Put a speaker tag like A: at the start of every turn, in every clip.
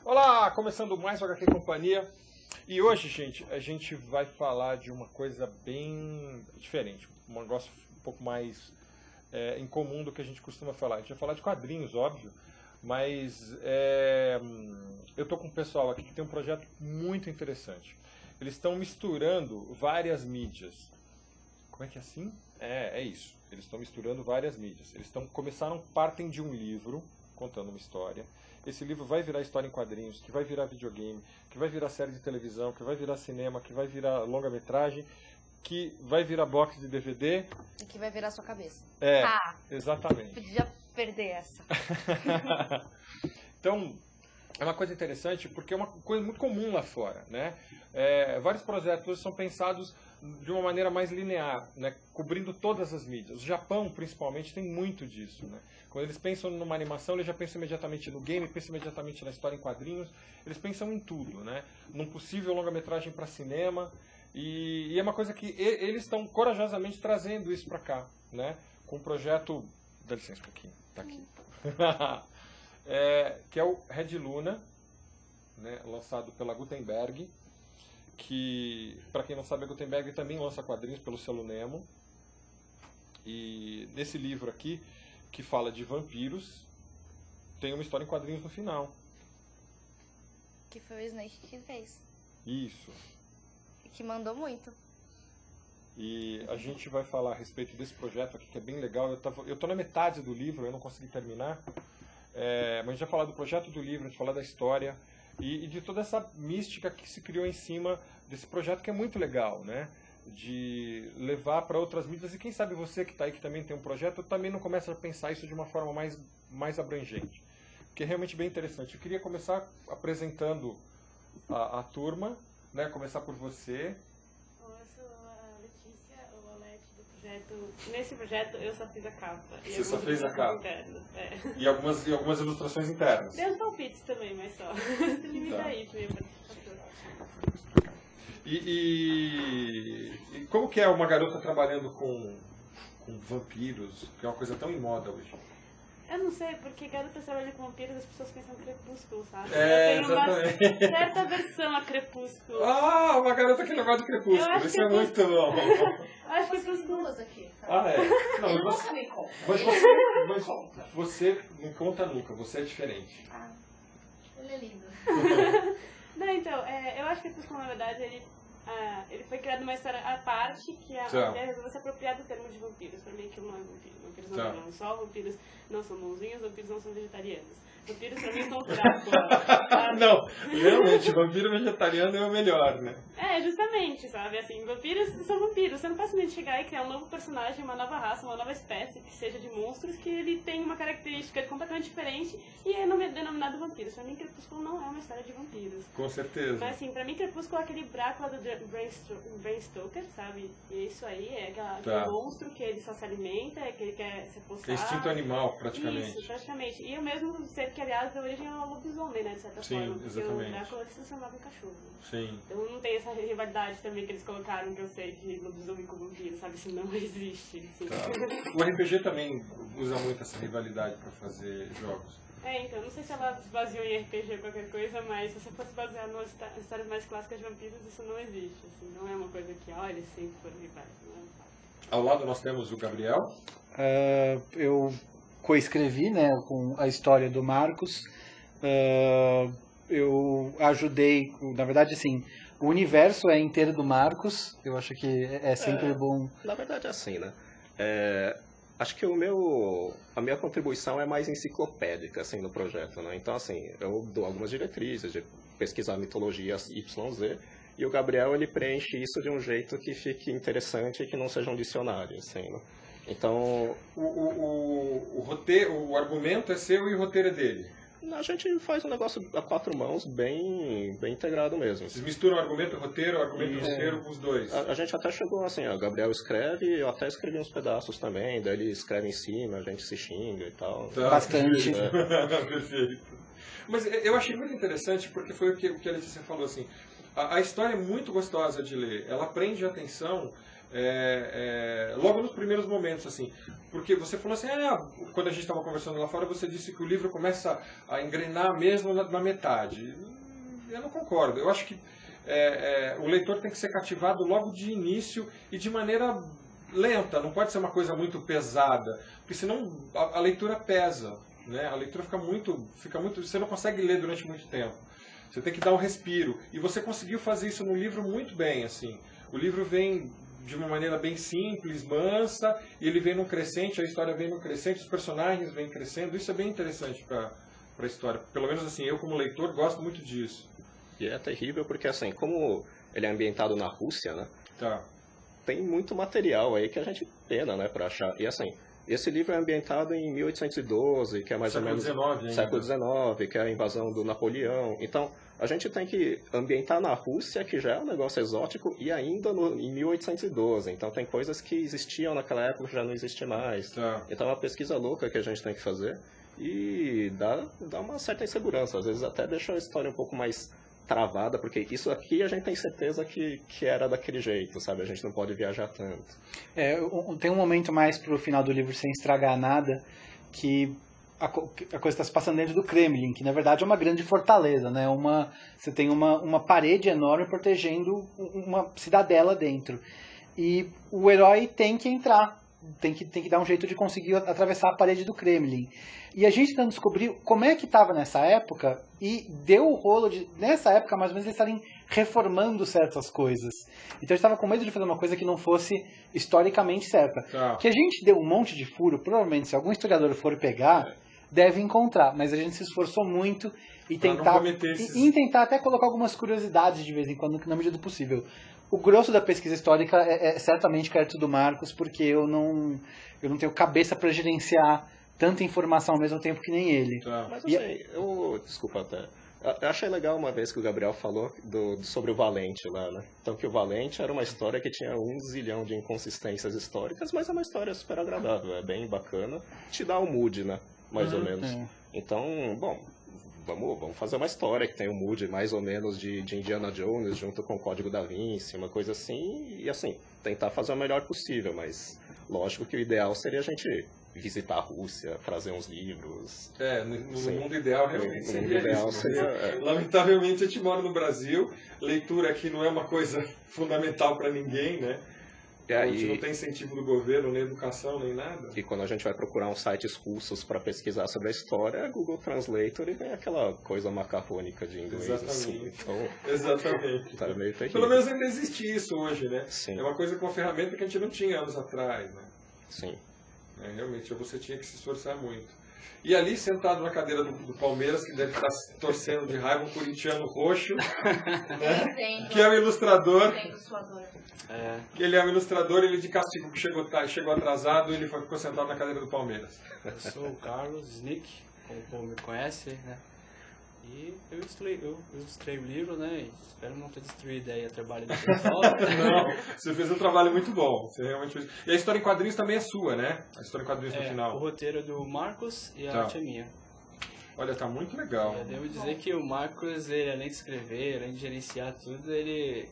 A: Olá, começando mais o HQ Companhia. E hoje, gente, a gente vai falar de uma coisa bem diferente, um negócio um pouco mais incomum do que a gente costuma falar. A gente vai falar de quadrinhos, óbvio, mas eu tô com um pessoal aqui que tem um projeto muito interessante. Eles estão misturando várias mídias. Como é que é assim? É isso. Eles estão misturando várias mídias. Eles partem de um livro contando uma história. Esse livro vai virar história em quadrinhos, que vai virar videogame, que vai virar série de televisão, que vai virar cinema, que vai virar longa-metragem, que vai virar box de DVD.
B: E que vai virar sua cabeça.
A: Exatamente.
B: Podia perder essa.
A: Então, é uma coisa interessante porque é uma coisa muito comum lá fora, né? Vários projetos são pensados de uma maneira mais linear, né? Cobrindo todas as mídias. O Japão, principalmente, tem muito disso, né? Quando eles pensam numa animação, eles já pensam imediatamente no game, pensam imediatamente na história em quadrinhos, eles pensam em tudo, né? Num possível longa-metragem para cinema, e é uma coisa que eles estão corajosamente trazendo isso para cá, né? Com o projeto... Dá licença um pouquinho, tá aqui. Que é o Red Luna, né? Lançado pela Gutenberg, que, para quem não sabe, a Gutenberg também lança quadrinhos pelo selo Nemo. E nesse livro aqui, que fala de vampiros, tem uma história em quadrinhos no final.
B: Que foi o Snake que fez.
A: Isso.
B: E que mandou muito.
A: E a gente vai falar a respeito desse projeto aqui, que é bem legal. Eu tô na metade do livro, eu não consegui terminar. Mas a gente vai falar do projeto do livro, a gente vai falar da história e de toda essa mística que se criou em cima desse projeto, que é muito legal, né? De levar para outras mídias, e quem sabe você que está aí, que também tem um projeto, também não começa a pensar isso de uma forma mais abrangente, que é realmente bem interessante. Eu queria começar apresentando a turma, né? Começar por você.
C: Eu sou a Letícia, ou a Leti do projeto. Nesse projeto eu só fiz a capa.
A: Você só fez a capa?
C: Internas,
A: E algumas ilustrações internas.
C: Deu uns palpites também, mas só. Se limita aí pra minha participação.
A: E como que é uma garota trabalhando com vampiros, que é uma coisa tão em moda hoje?
C: Eu não sei, porque garota trabalha com vampiros, as pessoas pensam em Crepúsculo, sabe?
A: Exatamente.
C: Tem uma certa versão a Crepúsculo.
A: Ah, uma garota que levou do Crepúsculo, isso é muito bom.
C: Acho que
B: Tem duas aqui.
A: Não,
B: Eu nunca me conto.
A: mas você não conta nunca, você é diferente.
B: Ele é lindo.
C: Não, então, eu acho que Crepúsculo, na verdade, ele foi criado uma história à parte, que a mulher resolveu se apropriar do termo de vampiros. Pra mim, aquilo não é vampiro. Vampiros não só vampiros não são bonzinhos, vampiros não são vegetarianos. Vampiros pra mim são Drácula.
A: Não, realmente, vampiro vegetariano é o melhor, né?
C: Justamente, sabe? Assim, vampiros são vampiros. Você não pode simplesmente chegar e criar um novo personagem, uma nova raça, uma nova espécie, que seja de monstros, que ele tem uma característica completamente diferente e é denominado vampiros. Pra mim, Crepúsculo não é uma história de vampiros.
A: Com certeza.
C: Mas assim, pra mim, Crepúsculo é aquele Drácula do Bram Stoker, sabe? E isso aí é aquele monstro que ele só se alimenta, que ele quer se apossar.
A: É instinto animal, praticamente.
C: Isso, praticamente. E o mesmo ser que, aliás, a origem é o lobisomem, né, de certa forma. Porque
A: exatamente.
C: o Drácula se transformava em cachorro.
A: Sim.
C: Então não tem essa rivalidade também que eles colocaram, que eu sei, de lobisomem com vampiro, sabe? Isso não existe. Assim.
A: O RPG também usa muito essa rivalidade pra fazer jogos.
C: Então, não sei se ela se baseou em RPG ou qualquer coisa, mas se você fosse basear nas histórias mais clássicas de vampiros, isso não existe, assim, não é uma coisa que, olha, sempre foram rivais, não é fato.
A: Ao lado nós temos o Gabriel.
D: Eu coescrevi, né, com a história do Marcos. Eu ajudei, na verdade, assim, o universo é inteiro do Marcos, eu acho que é sempre bom.
E: Na verdade é assim, né? Acho que a minha contribuição é mais enciclopédica, assim, no projeto, né? Então, assim, eu dou algumas diretrizes de pesquisar mitologia YZ, e o Gabriel, ele preenche isso de um jeito que fique interessante e que não seja um dicionário, assim, né? Então...
A: O roteiro, o argumento é seu e o roteiro é dele?
E: A gente faz um negócio a quatro mãos bem integrado mesmo.
A: Vocês misturam argumento e roteiro com os dois?
E: A gente até chegou assim, o Gabriel escreve, eu até escrevi uns pedaços também, daí ele escreve em cima, a gente se xinga e tal.
D: Bastante.
A: Perfeito. Mas eu achei muito interessante, porque foi o que a Letícia falou, assim, a história é muito gostosa de ler, ela prende a atenção logo nos primeiros momentos, assim, porque você falou assim, quando a gente estava conversando lá fora, você disse que o livro começa a engrenar mesmo na metade. Eu não concordo, eu acho que o leitor tem que ser cativado logo de início e de maneira lenta, não pode ser uma coisa muito pesada, porque senão a leitura pesa, né? A leitura fica muito, você não consegue ler durante muito tempo. Você tem que dar um respiro. E você conseguiu fazer isso no livro muito bem, assim. O livro vem de uma maneira bem simples, mansa, e ele vem num crescente, a história vem num crescente, os personagens vêm crescendo. Isso é bem interessante para a história. Pelo menos assim, eu como leitor gosto muito disso.
E: E é terrível porque, assim, como ele é ambientado na Rússia, né?
A: Tá.
E: Tem muito material aí que a gente pena, né, pra achar. E assim, esse livro é ambientado em 1812, que é mais ou menos século XIX, que é a invasão do Napoleão. Então, a gente tem que ambientar na Rússia, que já é um negócio exótico, e ainda em 1812. Então, tem coisas que existiam naquela época que já não existem mais.
A: Tá.
E: Então, é uma pesquisa louca que a gente tem que fazer. E dá uma certa insegurança. Às vezes até deixa a história um pouco mais travada, porque isso aqui a gente tem certeza que era daquele jeito, sabe? A gente não pode viajar tanto.
D: Tem um momento mais pro final do livro, sem estragar nada, que a coisa está se passando dentro do Kremlin, que na verdade é uma grande fortaleza, né? Você tem uma parede enorme protegendo uma cidadela dentro. E o herói tem que entrar, tem que dar um jeito de conseguir atravessar a parede do Kremlin. E a gente tentando descobrir como é que estava nessa época, e deu o rolo de, nessa época, mais ou menos, eles estarem reformando certas coisas. Então a gente estava com medo de fazer uma coisa que não fosse historicamente certa.
A: Tá.
D: Que a gente deu um monte de furo, provavelmente, se algum historiador for pegar, deve encontrar. Mas a gente se esforçou muito e tentar até colocar algumas curiosidades de vez em quando, na medida do possível. O grosso da pesquisa histórica é certamente crédito do Marcos, porque eu não tenho cabeça para gerenciar tanta informação ao mesmo tempo que nem ele.
E: Tá. Mas assim, desculpa até. Eu achei legal uma vez que o Gabriel falou sobre o Valente lá, né? Então que o Valente era uma história que tinha 1 zilhão de inconsistências históricas, mas é uma história super agradável, é bem bacana. Te dá um mood, né? Mais ou menos. Então, bom, vamos fazer uma história que tem um mood mais ou menos de Indiana Jones junto com o Código da Vinci, uma coisa assim, e assim, tentar fazer o melhor possível, mas lógico que o ideal seria a gente visitar a Rússia, trazer uns livros.
A: No mundo ideal realmente seria isso. Lamentavelmente a gente mora no Brasil, leitura aqui não é uma coisa fundamental para ninguém, né? A gente não tem incentivo do governo, nem educação, nem nada.
E: E quando a gente vai procurar uns sites russos para pesquisar sobre a história, é Google Translator e vem aquela coisa macarrônica de inglês.
A: Exatamente.
E: Assim. Então,
A: exatamente.
E: Tá meio terrível.
A: Pelo menos ainda existe isso hoje, né?
E: Sim.
A: É uma coisa com uma ferramenta que a gente não tinha anos atrás, né?
E: Sim.
A: Realmente, você tinha que se esforçar muito. E ali, sentado na cadeira do Palmeiras, que deve estar torcendo de raiva, um corintiano roxo, né? Que é o ilustrador. Ele é o ilustrador, ele de castigo que chegou atrasado, ele ficou sentado na cadeira do Palmeiras.
F: Eu sou o Carlos Snick, como o povo me conhece, né? E eu ilustrei o livro, né? E espero não ter destruído aí o trabalho do pessoal.
A: Não, você fez um trabalho muito bom. Você realmente fez. E a história em quadrinhos também é sua, né? A história em quadrinhos no final.
F: O roteiro é do Marcos e a arte é minha.
A: Olha, tá muito legal.
F: Eu devo dizer que o Marcos, ele, além de escrever, além de gerenciar tudo, ele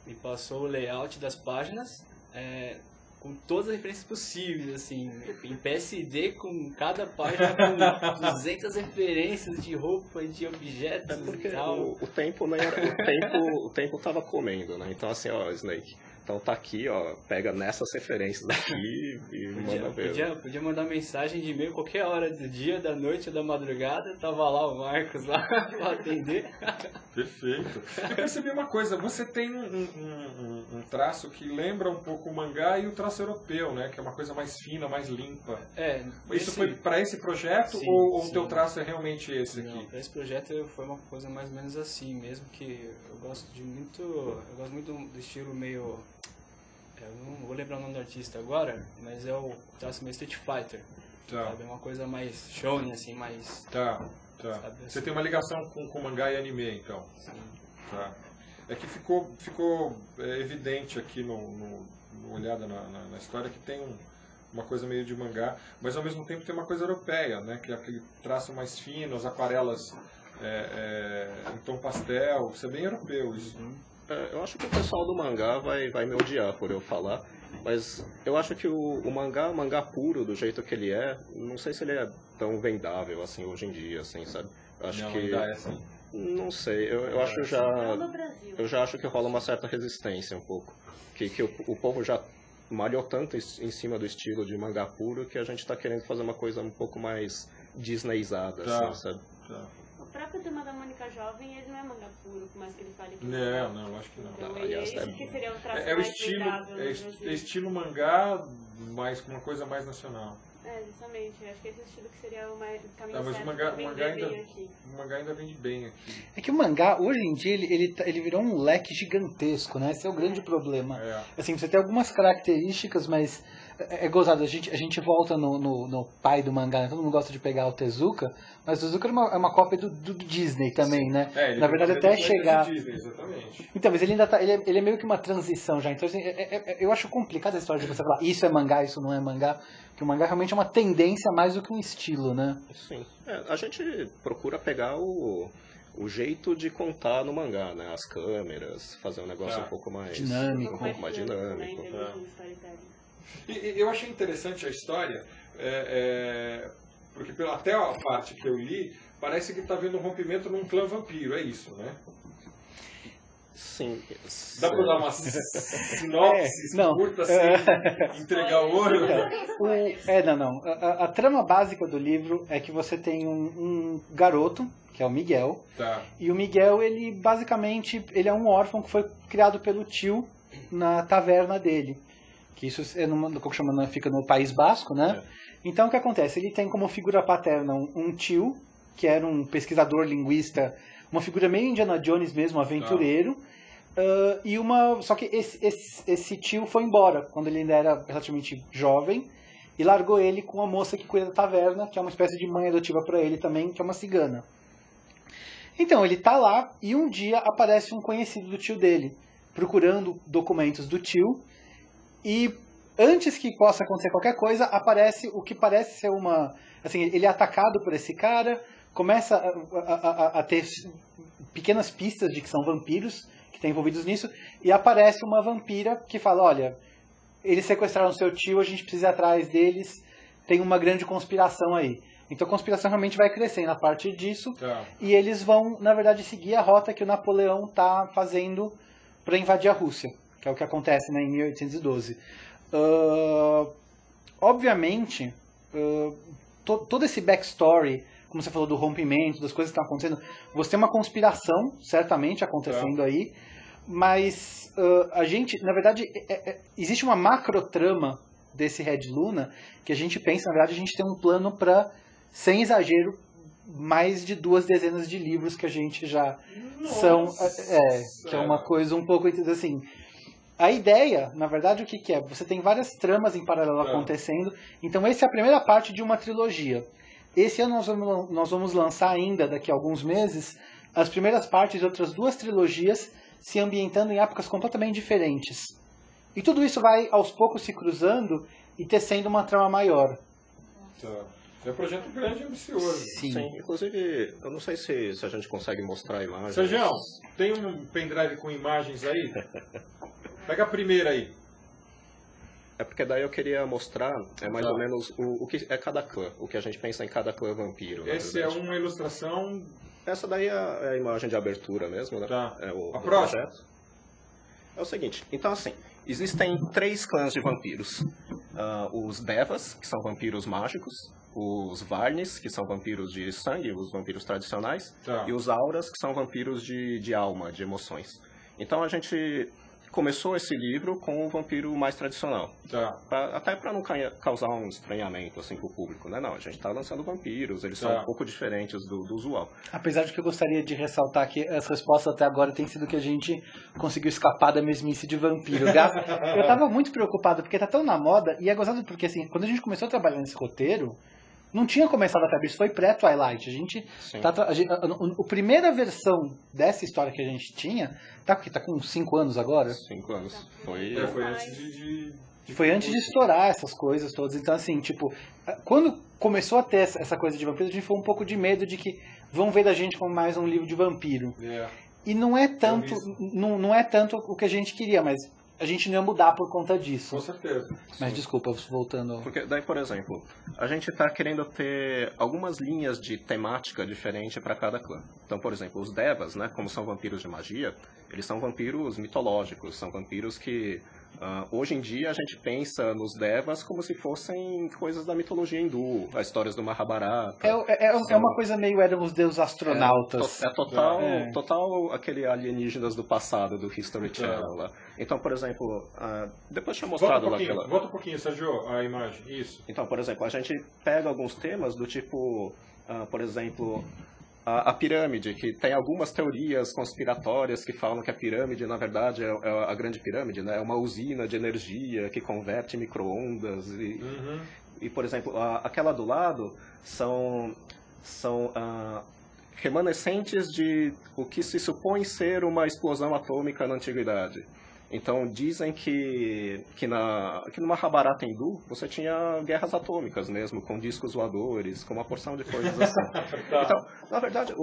F: me passou o layout das páginas, com todas as referências possíveis, assim, em PSD, com cada página com 200 referências de roupa, de objetos
E: porque
F: e tal.
E: O tempo não era, o tempo tava comendo, né? Então assim, ó, Snake, então tá aqui, ó, pega nessas referências aqui e manda ver.
F: Podia mandar mensagem de e-mail qualquer hora do dia, da noite ou da madrugada, tava lá o Marcos lá pra atender.
A: Perfeito. Eu percebi uma coisa, você tem um traço que lembra um pouco o mangá e o traço europeu, né? Que é uma coisa mais fina, mais limpa. Isso foi para esse projeto ou o teu traço é realmente esse aqui?
F: Não, para esse projeto foi uma coisa mais ou menos assim, mesmo que eu gosto muito do estilo meio... Eu não vou lembrar o nome do artista agora, mas é o traço meio Street Fighter. Sabe? É uma coisa mais shonen, assim, mais...
A: Tá. Sabe? Você tem uma ligação com mangá e anime, então?
F: Sim.
A: Tá. É que ficou evidente aqui no olhada na história que tem uma coisa meio de mangá, mas ao mesmo tempo tem uma coisa europeia, né? Que é aquele traço mais fino, as aquarelas em tom pastel, isso é bem europeu isso.
E: Eu acho que o pessoal do mangá vai me odiar por eu falar, mas eu acho que o mangá puro, do jeito que ele é, não sei se ele é tão vendável assim hoje em dia, assim, sabe? Acho
A: não,
E: que
A: ainda é assim.
E: Não sei, eu acho eu já acho que rola uma certa resistência um pouco, que o povo já malhou tanto em cima do estilo de mangá puro que a gente tá querendo fazer uma coisa um pouco mais disneyizada, assim, sabe?
A: Tá.
C: O próprio Turma da Mônica Jovem, ele não é mangá puro, por mais que ele fale que
A: não, acho que não.
C: Então,
E: aliás,
C: esse que seria o traço
A: É o
C: mais
A: estilo,
C: vendável no Brasil.
A: estilo mangá, mas com uma coisa mais nacional.
C: Justamente. Eu acho que esse estilo que seria o caminho
A: Mas
C: certo
A: o mangá
C: aqui.
A: O mangá ainda vende bem aqui.
D: É que o mangá, hoje em dia, ele virou um leque gigantesco, né? Esse é o grande problema. Assim, você tem algumas características, mas é gozado. A gente volta no pai do mangá, né? Todo mundo gosta de pegar o Tezuka, mas o Tezuka é uma cópia do Disney também, né? Na verdade, até chegar...
A: Disney, exatamente.
D: Então, mas ele ainda tá... Ele é meio que uma transição já. Então, assim, eu acho complicada a história de você falar isso é mangá, isso não é mangá. Porque o mangá realmente é uma tendência mais do que um estilo, né?
E: Sim. A gente procura pegar o jeito de contar no mangá, né? As câmeras, fazer um negócio um pouco mais
D: dinâmico.
E: Um pouco mais dinâmico.
A: E eu achei interessante a história, porque até a parte que eu li, parece que está havendo um rompimento num clã vampiro, é isso, né?
E: Sim.
A: Dá para dar uma sinopse curta sem entregar o ouro?
D: Não. A trama básica do livro é que você tem um garoto, que é o Miguel, e o Miguel, ele basicamente ele é um órfão que foi criado pelo tio na taverna dele. Que isso fica no País Basco, né? Então o que acontece? Ele tem como figura paterna um tio, que era um pesquisador linguista, uma figura meio Indiana Jones mesmo, aventureiro. Só que esse tio foi embora quando ele ainda era relativamente jovem e largou ele com a moça que cuida da taverna, que é uma espécie de mãe adotiva para ele também, que é uma cigana. Então ele tá lá e um dia aparece um conhecido do tio dele, procurando documentos do tio. E antes que possa acontecer qualquer coisa, aparece o que parece ser uma... Assim, ele é atacado por esse cara, começa a ter pequenas pistas de que são vampiros que estão envolvidos nisso, e aparece uma vampira que fala, olha, eles sequestraram seu tio, a gente precisa ir atrás deles, tem uma grande conspiração aí. Então a conspiração realmente vai crescendo a partir disso, e eles vão, na verdade, seguir a rota que o Napoleão está fazendo para invadir a Rússia. Que é o que acontece, né, em 1812. Obviamente, todo esse backstory, como você falou do rompimento, das coisas que estão acontecendo, você tem uma conspiração, certamente, acontecendo aí, mas a gente, na verdade, existe uma macrotrama desse Red Luna, que a gente pensa, na verdade, a gente tem um plano para, sem exagero, mais de 2 dezenas de livros que a gente já são... que é uma coisa um pouco, assim... A ideia, na verdade, o que é? Você tem várias tramas em paralelo acontecendo. Então, essa é a primeira parte de uma trilogia. Esse ano nós vamos lançar ainda, daqui a alguns meses, as primeiras partes de outras 2 trilogias se ambientando em épocas completamente diferentes. E tudo isso vai, aos poucos, se cruzando e tecendo uma trama maior.
A: É um projeto grande e ambicioso.
E: Sim, inclusive, eu não sei se a gente consegue mostrar imagens.
A: Sérgio, tem um pendrive com imagens aí? Pega a primeira aí.
E: É porque daí eu queria mostrar mais ou menos o que é cada clã, o que a gente pensa em cada clã vampiro.
A: Essa é uma ilustração...
E: Essa daí é a imagem de abertura mesmo, né?
A: É o projeto.
E: É o seguinte, então assim, existem 3 clãs de vampiros. Os Devas, que são vampiros mágicos, os Varnis, que são vampiros de sangue, os vampiros tradicionais, e os Auras, que são vampiros de alma, de emoções. Então a gente começou esse livro com o vampiro mais tradicional. Até para não causar um estranhamento assim, pro público, né? Não, a gente está lançando vampiros, eles são um pouco diferentes do usual.
D: Apesar de que eu gostaria de ressaltar que as respostas até agora têm sido que a gente conseguiu escapar da mesmice de vampiro. Eu tava muito preocupado, porque tá tão na moda, e é gozado porque, assim, quando a gente começou a trabalhar nesse roteiro, não tinha começado até, isso foi pré-Twilight. A primeira versão dessa história que a gente tinha, tá com 5 anos agora?
E: 5 anos. Foi
A: antes de
D: Foi antes de estourar essas coisas todas. Então, assim, tipo, quando começou a ter essa coisa de vampiro, a gente foi um pouco de medo de que vão ver da gente como mais um livro de vampiro. E não é tanto o que a gente queria, mas a gente não ia mudar por conta disso.
A: Com certeza.
D: Mas sim, desculpa, voltando...
E: Porque daí, por exemplo, a gente está querendo ter algumas linhas de temática diferente para cada clã. Então, por exemplo, os Devas, né, como são vampiros de magia, eles são vampiros mitológicos, são vampiros que... hoje em dia a gente pensa nos Devas como se fossem coisas da mitologia hindu, as histórias do Mahabharata.
D: É uma coisa meio eram os deuses astronautas.
E: Total aquele alienígenas do passado, do History Channel lá. Então, por exemplo, depois tinha mostrado lá aquela...
A: Volta um pouquinho, Sérgio, a imagem, isso.
E: Então, por exemplo, a gente pega alguns temas do tipo, por exemplo... A pirâmide, que tem algumas teorias conspiratórias que falam que a pirâmide, na verdade, é a grande pirâmide, né? É uma usina de energia que converte micro-ondas. E, por exemplo, aquela do lado são remanescentes de o que se supõe ser uma explosão atômica na antiguidade. Então, dizem que no Mahabharata hindu, você tinha guerras atômicas mesmo, com discos voadores, com uma porção de coisas assim. Então, na verdade,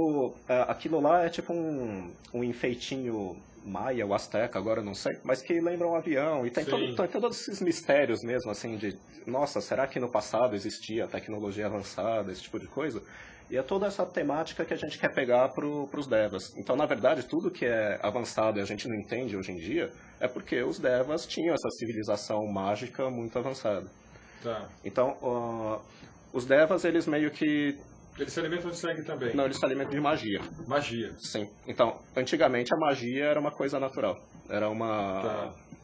E: aquilo lá é tipo um enfeitinho maia ou asteca, agora não sei, mas que lembra um avião. E tem todos esses mistérios mesmo, assim, de, nossa, será que no passado existia tecnologia avançada, esse tipo de coisa? E é toda essa temática que a gente quer pegar para os Devas. Então, na verdade, tudo que é avançado e a gente não entende hoje em dia é porque os Devas tinham essa civilização mágica muito avançada.
A: Tá.
E: Então, os Devas, eles meio que...
A: Eles se alimentam de sangue também?
E: Não, eles se alimentam de magia.
A: Magia.
E: Sim. Então, antigamente a magia era uma coisa natural. Era uma...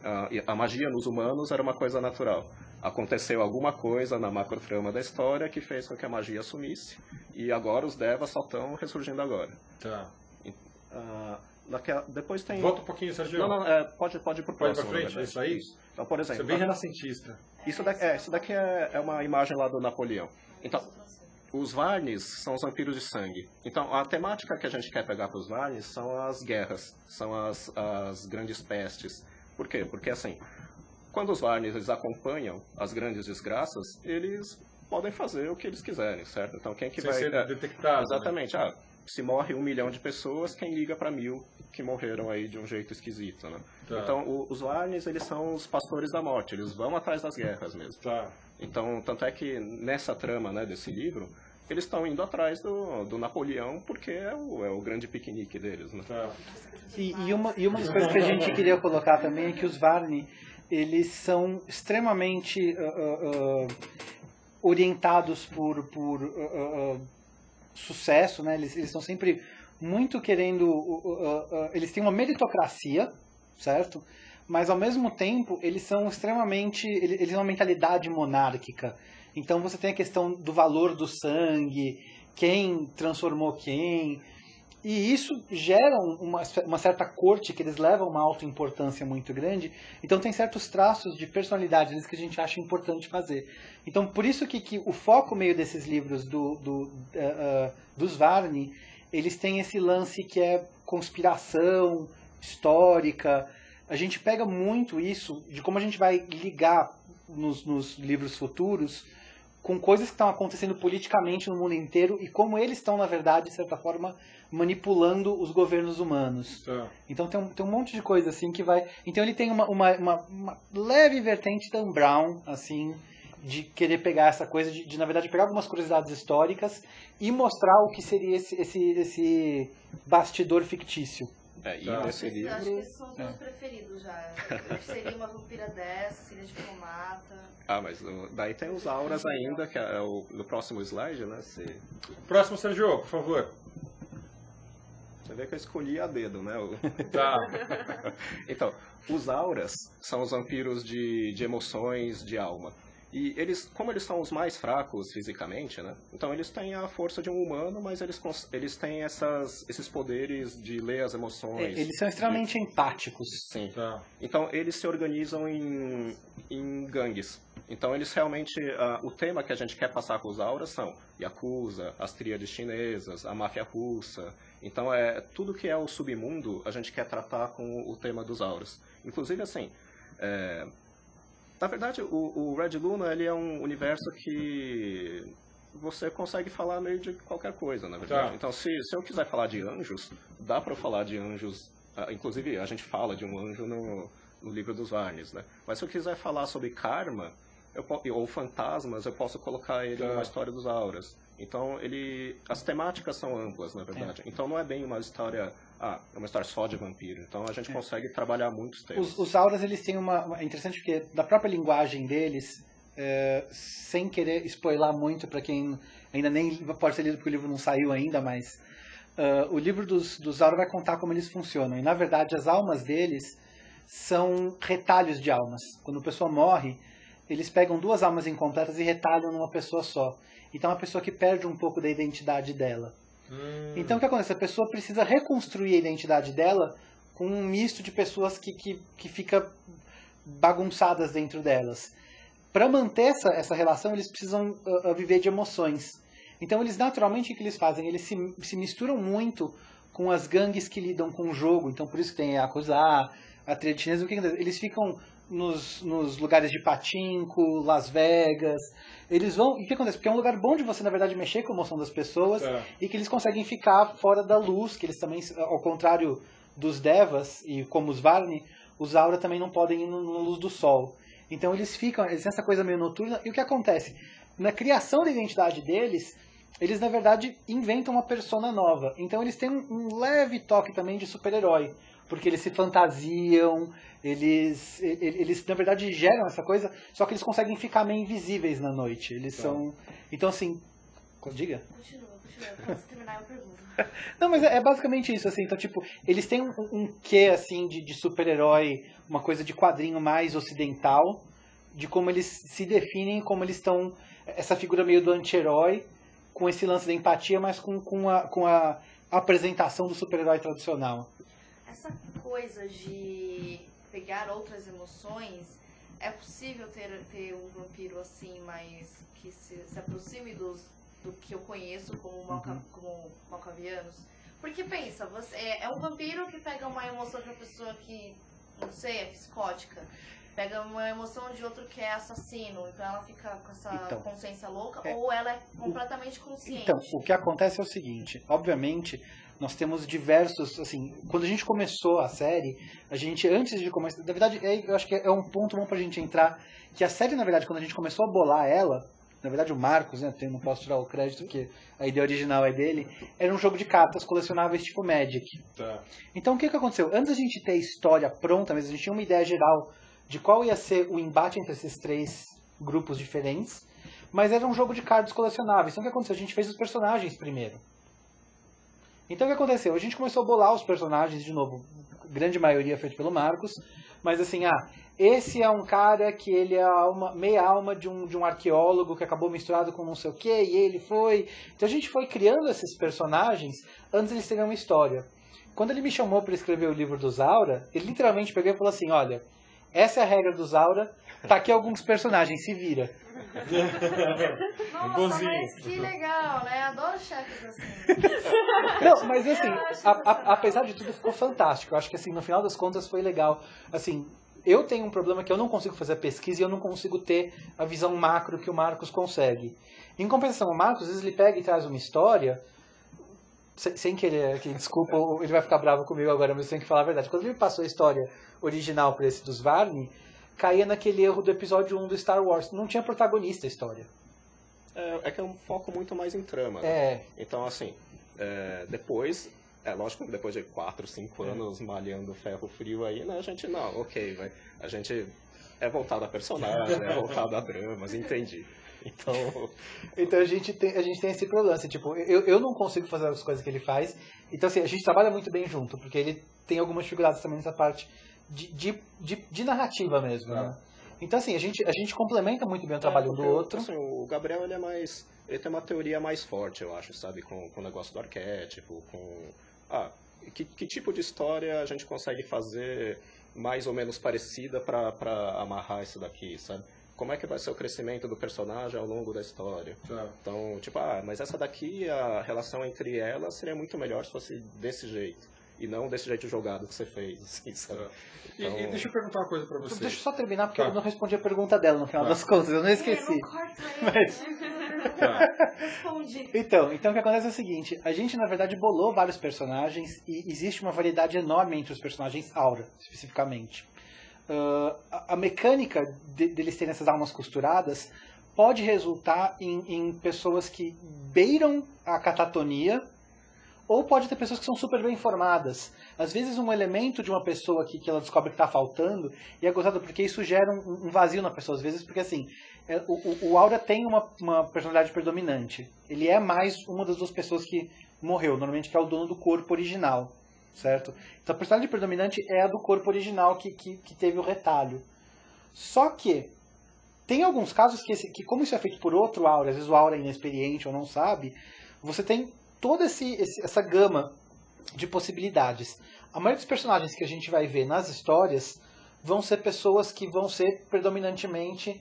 A: Tá.
E: A magia nos humanos era uma coisa natural. Aconteceu alguma coisa na macrotrama da história que fez com que a magia sumisse. E agora os Devas só estão ressurgindo agora.
A: Tá.
E: Depois tem...
A: Volta um pouquinho, Sérgio.
E: Não, pode ir pro próximo.
A: Pode ir pra frente, isso aí?
E: Então, por exemplo...
A: Você é bem renascentista.
E: Isso daqui é uma imagem lá do Napoleão. Então, os Varnes são os vampiros de sangue. Então, a temática que a gente quer pegar para os Varnes são as guerras, são as grandes pestes. Por quê? Porque, assim, quando os Varnes eles acompanham as grandes desgraças, eles podem fazer o que eles quiserem, certo? Então, quem que
A: sem
E: vai...
A: ser detectado.
E: Exatamente. Né? Se morre 1 milhão de pessoas, quem liga para 1000 que morreram aí de um jeito esquisito, né? Tá. Então, os Varnes, eles são os pastores da morte, eles vão atrás das guerras mesmo.
A: Tá.
E: Então, tanto é que nessa trama, né, desse livro, eles estão indo atrás do Napoleão porque é o grande piquenique deles, né?
A: Tá.
D: E uma das coisas que a gente queria colocar também é que os Varni, eles são extremamente orientados por sucesso, né? Eles estão sempre muito querendo... eles têm uma meritocracia, certo? Mas, ao mesmo tempo, eles são extremamente... Eles têm uma mentalidade monárquica. Então, você tem a questão do valor do sangue, quem transformou quem... E isso gera uma certa corte que eles levam uma autoimportância muito grande. Então tem certos traços de personalidade deles que a gente acha importante fazer. Então por isso que o foco meio desses livros dos Varni, eles têm esse lance que é conspiração histórica. A gente pega muito isso de como a gente vai ligar nos livros futuros com coisas que estão acontecendo politicamente no mundo inteiro e como eles estão, na verdade, de certa forma, manipulando os governos humanos. Então tem um monte de coisa assim que vai... Então ele tem uma leve vertente Dan Brown, assim, de querer pegar essa coisa, de na verdade, pegar algumas curiosidades históricas e mostrar o que seria esse bastidor fictício.
E: E nesse livro...
B: Eu acho que esses são os meus preferidos já. Eu seria uma vampira dessa, seria diplomata.
E: Mas daí tem os auras ainda, que é no próximo slide, né?
A: Próximo, Sérgio, por favor.
E: Você vê que eu escolhi a dedo, né?
A: Tá.
E: Então, os auras são os vampiros de emoções, de alma. E como eles são os mais fracos fisicamente, né? Então eles têm a força de um humano, mas eles têm esses poderes de ler as emoções.
D: Eles são extremamente empáticos.
E: Sim. Tá. Então eles se organizam em gangues. Então eles realmente... o tema que a gente quer passar com os auras são Yakuza, as tríades chinesas, a máfia russa. Então tudo que é o submundo a gente quer tratar com o tema dos auras. Inclusive assim... Na verdade, o Red Luna, ele é um universo que você consegue falar meio de qualquer coisa, na verdade. Tá. Então, se eu quiser falar de anjos, dá para falar de anjos. Inclusive, a gente fala de um anjo no livro dos Varnes, né? Mas se eu quiser falar sobre karma, ou fantasmas, eu posso colocar ele numa história dos auras. Então, as temáticas são amplas, na verdade. Então, não é bem uma história... é uma história só de vampiro. Então, a gente consegue trabalhar muitos temas.
D: Os auras, eles têm é interessante porque, da própria linguagem deles, sem querer spoiler muito para quem ainda nem pode ser lido porque o livro não saiu ainda, mas o livro dos auras vai contar como eles funcionam. E, na verdade, as almas deles são retalhos de almas. Quando a pessoa morre, eles pegam 2 almas incompletas e retalham numa pessoa só. Então, é uma pessoa que perde um pouco da identidade dela. Então, o que acontece? A pessoa precisa reconstruir a identidade dela com um misto de pessoas que fica bagunçadas dentro delas. Para manter essa relação, eles precisam viver de emoções. Então, eles naturalmente, o que eles fazem? Eles se misturam muito com as gangues que lidam com o jogo. Então, por isso que tem a Yakuza, a tríade chinesa. Eles ficam nos lugares de pachinko, Las Vegas. Eles vão... E o que acontece? Porque é um lugar bom de você, na verdade, mexer com a emoção das pessoas e que eles conseguem ficar fora da luz, que eles também, ao contrário dos Devas e como os Varni, os Aura também não podem ir na luz do sol. Então eles têm essa coisa meio noturna. E o que acontece? Na criação da identidade deles, eles, na verdade, inventam uma persona nova. Então eles têm um leve toque também de super-herói. Porque eles se fantasiam, eles na verdade geram essa coisa, só que eles conseguem ficar meio invisíveis na noite. Eles são... Então, assim... Diga.
B: Continua. Posso terminar a pergunta.
D: Não, mas é basicamente isso, assim. Então, tipo, eles têm um quê, assim, de super-herói, uma coisa de quadrinho mais ocidental, de como eles se definem, como eles estão... Essa figura meio do anti-herói, com esse lance da empatia, mas com a apresentação do super-herói tradicional.
B: Essa coisa de pegar outras emoções, é possível ter um vampiro assim, mas que se aproxime do que eu conheço como malcavianos? Porque pensa, é um vampiro que pega uma emoção de uma pessoa que, não sei, é psicótica. Pega uma emoção de outro que é assassino, então ela fica com essa consciência louca, ou ela é completamente consciente? Então,
D: o que acontece é o seguinte, obviamente, nós temos diversos, assim, quando a gente começou a série, a gente, antes de começar, na verdade, eu acho que é um ponto bom pra gente entrar, que a série, na verdade, quando a gente começou a bolar ela, na verdade o Marcos, né, eu não posso tirar o crédito, porque a ideia original é dele, era um jogo de cartas colecionáveis tipo Magic. Então, o que aconteceu? Antes da gente ter a história pronta, mas a gente tinha uma ideia geral de qual ia ser o embate entre esses 3 grupos diferentes, mas era um jogo de cartas colecionáveis. Então o que aconteceu? A gente fez os personagens primeiro. Então o que aconteceu? A gente começou a bolar os personagens de novo, grande maioria feito pelo Marcos, mas assim, esse é um cara que ele é meia alma de um arqueólogo que acabou misturado com não sei o que, e ele foi... Então a gente foi criando esses personagens antes eles terem uma história. Quando ele me chamou para escrever o livro dos Aura, ele literalmente pegou e falou assim, olha... Essa é a regra dos Aura. Tá aqui alguns personagens, se vira.
B: Nossa, mas que legal, né? Adoro chefes assim.
D: Não, mas assim, apesar de tudo, ficou fantástico. Eu acho que assim, no final das contas foi legal. Assim, eu tenho um problema que eu não consigo fazer a pesquisa e eu não consigo ter a visão macro que o Marcos consegue. Em compensação, o Marcos, às vezes ele pega e traz uma história... Sem querer, desculpa, ele vai ficar bravo comigo agora, mas eu tenho que falar a verdade. Quando ele passou a história original para esse dos Varni, caía naquele erro do episódio 1 do Star Wars. Não tinha protagonista a história.
E: É que é um foco muito mais em trama. Né? Então, assim, depois... lógico que depois de 4, 5 anos malhando ferro frio aí, né, a gente a gente é voltado a personagem, é voltado a dramas, entendi.
D: Então a gente tem esse problema, assim, tipo, eu não consigo fazer as coisas que ele faz, então assim, a gente trabalha muito bem junto, porque ele tem algumas figuradas também nessa parte de narrativa mesmo, né? Então assim, a gente complementa muito bem o trabalho um do outro.
E: Assim, o Gabriel, ele tem uma teoria mais forte, eu acho, sabe, com o negócio do arquétipo, que tipo de história a gente consegue fazer mais ou menos parecida para amarrar isso daqui, sabe? Como é que vai ser o crescimento do personagem ao longo da história. Então, tipo, mas essa daqui, a relação entre elas seria muito melhor se fosse desse jeito. e não desse jeito jogado que você fez, assim, sabe?
A: Então... E deixa eu perguntar uma coisa pra você.
D: Deixa eu só terminar, porque eu não respondi a pergunta dela no final das contas, eu não esqueci.
B: Não corta Respondi.
D: Então, o que acontece é o seguinte, a gente na verdade bolou vários personagens e existe uma variedade enorme entre os personagens Aura, especificamente. A mecânica deles terem essas almas costuradas pode resultar em pessoas que beiram a catatonia, ou pode ter pessoas que são super bem informadas. Às vezes um elemento de uma pessoa que ela descobre que está faltando, e é gozado porque isso gera um vazio na pessoa, às vezes, porque assim, o Aura tem uma personalidade predominante. Ele é mais uma das duas pessoas que morreu, normalmente que é o dono do corpo original, certo? Então a personalidade predominante é a do corpo original que teve o retalho. Só que tem alguns casos que como isso é feito por outro Aura, às vezes o Aura é inexperiente ou não sabe, você tem toda essa gama de possibilidades. A maioria dos personagens que a gente vai ver nas histórias vão ser pessoas que vão ser predominantemente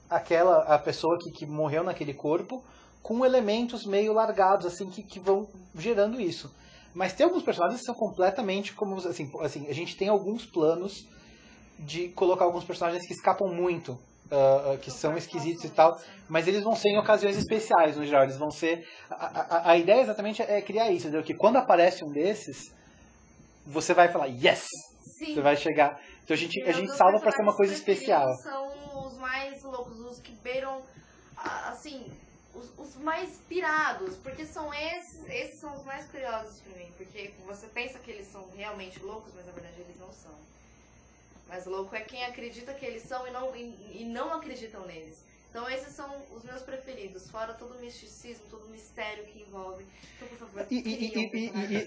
D: a pessoa que morreu naquele corpo, com elementos meio largados, assim, que vão gerando isso. Mas tem alguns personagens que são completamente como... Assim, a gente tem alguns planos de colocar alguns personagens que escapam muito, que são esquisitos e tal, mas eles vão ser em ocasiões especiais, no geral. Eles vão ser... A ideia exatamente é criar isso, entendeu? Que quando aparece um desses, você vai falar, yes! Sim. Você vai chegar... Então a gente salva pra ser uma coisa especial.
B: São os mais loucos, os que beiram, assim, os mais pirados, porque são esses são os mais curiosos pra mim, porque você pensa que eles são realmente loucos, mas na verdade eles não são. Mas louco é quem acredita que eles são e não acreditam neles. Então esses são os meus preferidos, fora todo o misticismo, todo o mistério que envolve. Então, por favor,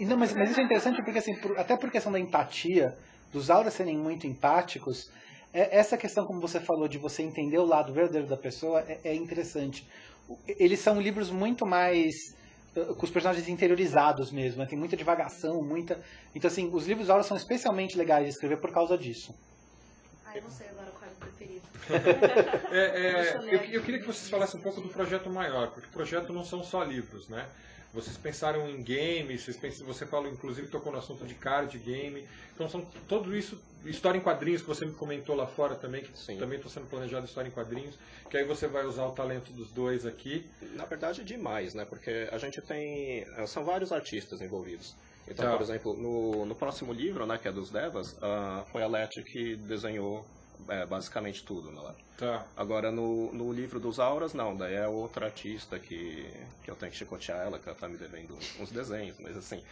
D: não, mas isso é interessante porque, assim, até por questão da empatia, dos auras serem muito empáticos, essa questão, como você falou, de você entender o lado verdadeiro da pessoa, é interessante. Eles são livros muito mais... com os personagens interiorizados mesmo, né? Tem muita divagação, muita... Então, assim, os livros auras são especialmente legais de escrever por causa disso.
B: Eu não sei agora qual é o preferido.
A: Eu queria que vocês falassem um pouco do projeto maior, porque o projeto não são só livros, né? Vocês pensaram em games, você falou, inclusive, tocou no assunto de card game. Então, são tudo isso, história em quadrinhos, que você me comentou lá fora também, que Sim. também está sendo planejado história em quadrinhos, que aí você vai usar o talento dos dois aqui.
E: Na verdade, demais, né? Porque a gente tem... São vários artistas envolvidos. Então, por exemplo, no próximo livro, né, que é dos Devas, foi a Leti que desenhou basicamente tudo, né? Agora, no livro dos Auras, não, daí é outra artista que eu tenho que chicotear ela, que ela tá me devendo uns desenhos, mas assim,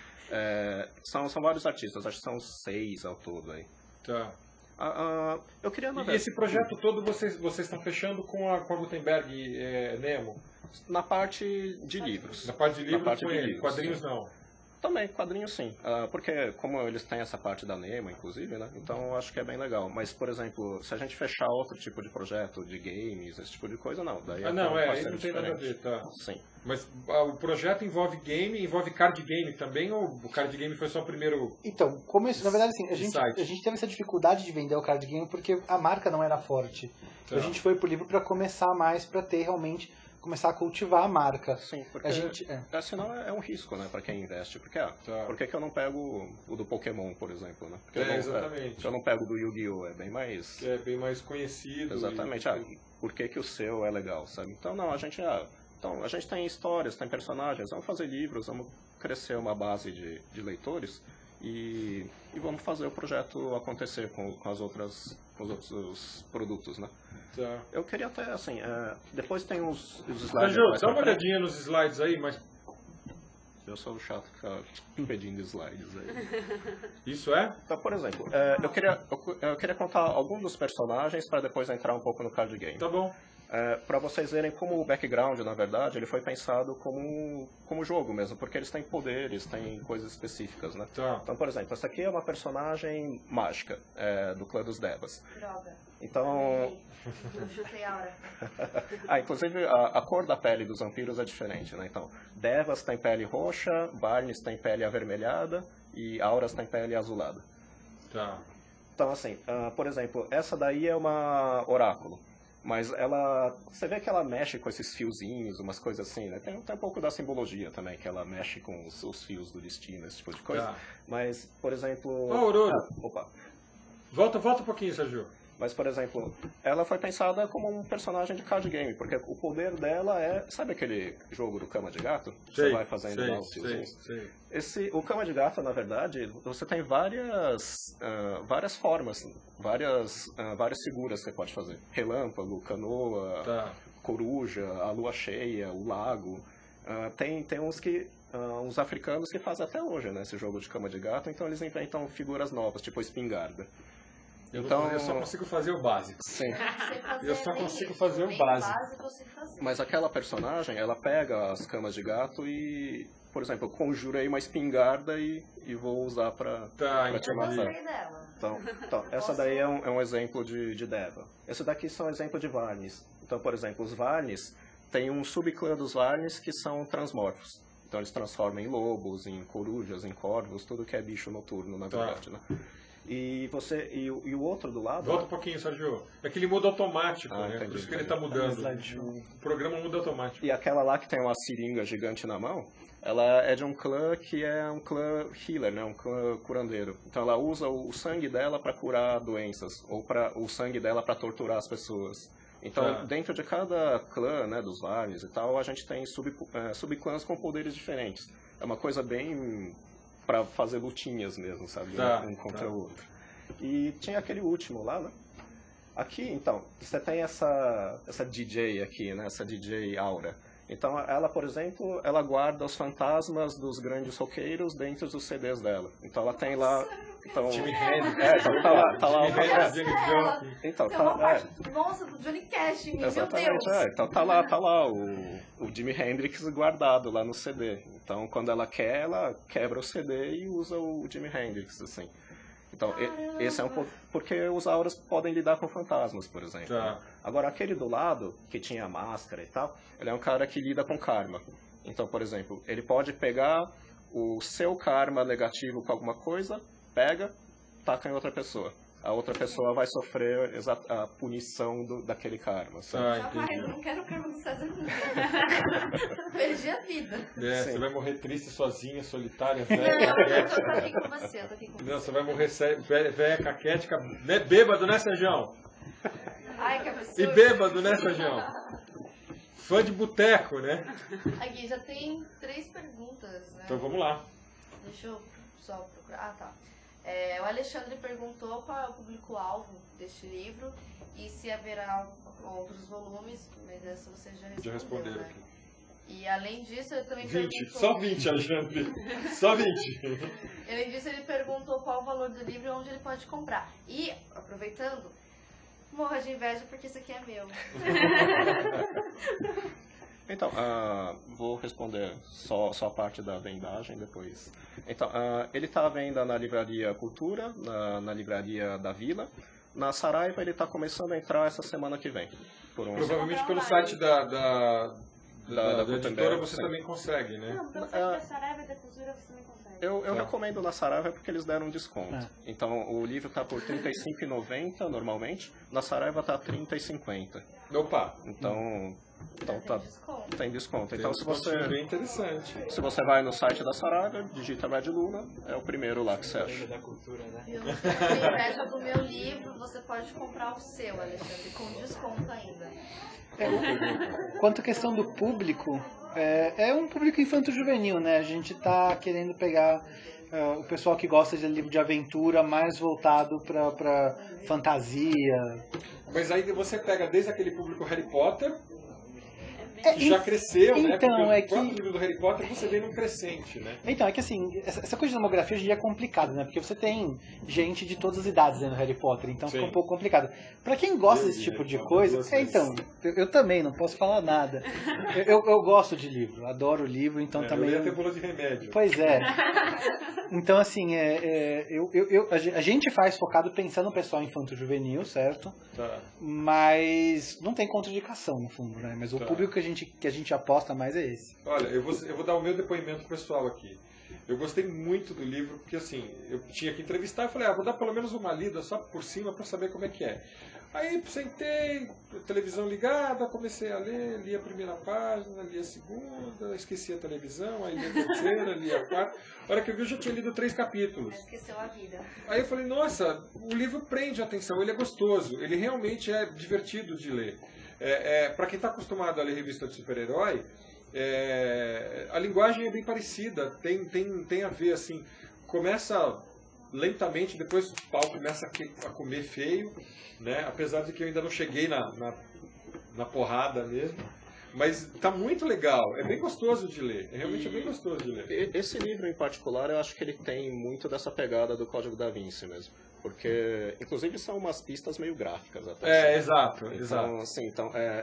E: são vários artistas, acho que são 6 ao todo aí. Eu queria...
A: E esse projeto todo vocês estão fechando com a Gutenberg Nemo?
E: Na parte de livros.
A: Na parte de livros, quadrinhos sim. Não.
E: Também, quadrinhos sim, porque como eles têm essa parte da Nemo, inclusive, né, então eu acho que é bem legal. Mas, por exemplo, se a gente fechar outro tipo de projeto, de games, esse tipo de coisa, não. Daí
A: aí não tem nada a ver, tá.
E: Sim.
A: Mas o projeto envolve game, envolve card game também, ou o card game foi só o primeiro...
D: Então, como isso, na verdade, assim, a gente teve essa dificuldade de vender o card game porque a marca não era forte. Então, a gente foi pro livro para começar mais, para ter realmente... começar a cultivar a marca.
E: Sim, porque senão é um risco, né, para quem investe. Porque, por que eu não pego o do Pokémon, por exemplo, né? Porque
A: exatamente.
E: Eu não pego do Yu-Gi-Oh! É bem mais
A: conhecido.
E: Exatamente. Por que o seu é legal, sabe? Então, não, a gente tem histórias, tem personagens, vamos fazer livros, vamos crescer uma base de leitores e vamos fazer o projeto acontecer com os outros produtos, né? Eu queria até, assim, depois tem os slides...
A: Ju, dá uma olhadinha nos slides aí, mas...
E: Eu sou o chato que fica pedindo slides aí.
A: Isso é?
E: Então, por exemplo, eu queria contar alguns dos personagens para depois entrar um pouco no card game.
A: Tá bom.
E: Para vocês verem como o background, na verdade, ele foi pensado como jogo mesmo, porque eles têm poderes, têm coisas específicas, né? Então, por exemplo, essa aqui é uma personagem mágica, do clã dos Devas.
B: Droga.
E: Então...
B: Eu chutei a hora.
E: Inclusive, a cor da pele dos vampiros é diferente, né? Então, Devas tem pele roxa, Barnes tem pele avermelhada e Auras tem pele azulada.
A: Tá.
E: Então, assim, por exemplo, essa daí é uma oráculo. Mas você vê que ela mexe com esses fiozinhos, umas coisas assim, né? Tem um pouco da simbologia também, que ela mexe com os fios do destino, esse tipo de coisa. Mas, por exemplo...
A: Aurora!
E: Opa!
A: Volta um pouquinho, Sérgio.
E: Mas, por exemplo, ela foi pensada como um personagem de card game, porque o poder dela é... Sabe aquele jogo do Cama de Gato? Você vai fazendo lá os fiozinhos? O Cama de Gato, na verdade, você tem várias formas, várias figuras que você pode fazer. Relâmpago, canoa, coruja, a lua cheia, o lago. Tem uns africanos que fazem até hoje, né, esse jogo de Cama de Gato, então eles inventam figuras novas, tipo a espingarda.
A: Eu só consigo fazer o básico.
E: Sim.
A: Eu só consigo fazer o básico.
E: Mas aquela personagem, ela pega as camas de gato e, por exemplo, eu conjurei uma espingarda e vou usar pra te matar. Então, essa daí é um exemplo de Deva. Esse daqui são exemplo de Varnes. Então, por exemplo, os Varnes, tem um subclã dos Varnes que são transmorfos. Então eles transformam em lobos, em corujas, em corvos, tudo que é bicho noturno, na verdade, né? E o outro do lado...
A: Volta um pouquinho, Sérgio. É que ele muda automático, né? Por isso que ele está mudando. O programa muda automático.
E: E aquela lá que tem uma seringa gigante na mão, ela é de um clã que é um clã healer, né? Um clã curandeiro. Então ela usa o sangue dela para curar doenças, ou o sangue dela para torturar as pessoas. Então, dentro de cada clã, né, dos Varnes e tal, a gente tem subclãs com poderes diferentes. É uma coisa bem... pra fazer lutinhas mesmo, sabe? Um contra o outro. E tinha aquele último lá, né? Aqui, então, você tem essa DJ aqui, né? Essa DJ Aura. Então, ela, por exemplo, ela guarda os fantasmas dos grandes roqueiros dentro dos CDs dela. Então, ela tem lá... Então,
A: Jimi Hendrix.
E: Então, tá lá.
B: Então, tem uma parte, nossa, do Johnny Cash,
E: exatamente, meu Deus. Então, tá lá o Jimi Hendrix guardado lá no CD. Então, quando ela quebra o CD e usa o Jimi Hendrix, assim. Então, esse é um pouco... Porque os auras podem lidar com fantasmas, por exemplo. Né? Agora, aquele do lado, que tinha máscara e tal, ele é um cara que lida com karma. Então, por exemplo, ele pode pegar o seu karma negativo com alguma coisa, pega, taca em outra pessoa. A outra pessoa vai sofrer a punição daquele karma.
B: Eu não quero o karma do César. Perdi a vida.
A: Você vai morrer triste, sozinha, solitária,
B: velha. Não, eu tô aqui com você,
A: Não, você vai morrer velha, caquética, bêbado, né, Sérgio?
B: Ai, que absurdo.
A: E bêbado, né, Sérgio? Fã de boteco, né?
B: Aqui, já tem 3 perguntas, né?
A: Então vamos lá.
B: Deixa eu só procurar. Tá. O Alexandre perguntou qual é o público-alvo deste livro e se haverá outros volumes, mas essa você já respondeu, né? Aqui. E além disso, ele também
A: 20,
B: perguntou...
A: Só 20, Alexandre. Só 20.
B: Além disso, ele perguntou qual o valor do livro e onde ele pode comprar. E, aproveitando, morra de inveja porque isso aqui é meu.
E: Então, vou responder só a parte da vendagem depois. Então, ele está à venda na Livraria Cultura, na Livraria da Vila. Na Saraiva ele está começando a entrar essa semana que vem.
A: Provavelmente pelo site da editora você também consegue, né?
C: Não, pelo site da Saraiva da Cultura você também consegue.
E: Eu recomendo na Saraiva porque eles deram um desconto. Então, o livro está por R$ 35,90 normalmente. Na Saraiva está R$ 30,50.
A: Opa!
E: Então tem desconto. Então, se
A: bem interessante.
E: Se você vai no site da Saraiva, digita Red Luna, é o primeiro lá que você acha.
F: Da cultura, né?
B: E a inveja do meu livro, você pode comprar o seu, Alexandre, com desconto ainda.
D: Quanto à questão do público, é um público infanto-juvenil, né? A gente tá querendo pegar o pessoal que gosta de livro de aventura mais voltado para fantasia.
A: Mas aí você pega desde aquele público Harry Potter, que já cresceu, né? Porque o próprio livro do Harry Potter você vê num crescente, né?
D: Então, é que assim, essa coisa de demografia hoje em dia é complicada, né? Porque você tem gente de todas as idades lendo Harry Potter, então fica um pouco complicado. Pra quem gosta desse tipo de coisa, então, eu também não posso falar nada. Eu gosto de livro, adoro livro, então também...
A: Eu ia ter bula de remédio.
D: Pois é. Então, assim, a gente faz focado pensando no pessoal infanto-juvenil, certo? Mas não tem contraindicação, no fundo, né? Mas o público que a gente aposta mais é esse.
A: Olha, eu vou dar o meu depoimento pessoal aqui. Eu gostei muito do livro, porque assim, eu tinha que entrevistar, eu falei, vou dar pelo menos uma lida só por cima para saber como é que é. Aí sentei, televisão ligada, comecei a ler, li a primeira página, li a segunda, esqueci a televisão, aí li a terceira, li a quarta. A hora que eu vi, eu já tinha lido 3 capítulos.
B: Esqueceu a vida.
A: Aí eu falei, nossa, o livro prende a atenção, ele é gostoso, ele realmente é divertido de ler. Para quem está acostumado a ler revista de super-herói, a linguagem é bem parecida, tem a ver, assim, começa lentamente, depois o pau começa a comer feio, né? Apesar de que eu ainda não cheguei na porrada mesmo, mas tá muito legal, é bem gostoso de ler, realmente é bem gostoso de ler.
E: Esse livro em particular, eu acho que ele tem muito dessa pegada do Código da Vinci mesmo. Porque, inclusive, são umas pistas meio gráficas até.
A: Exato.
E: Assim,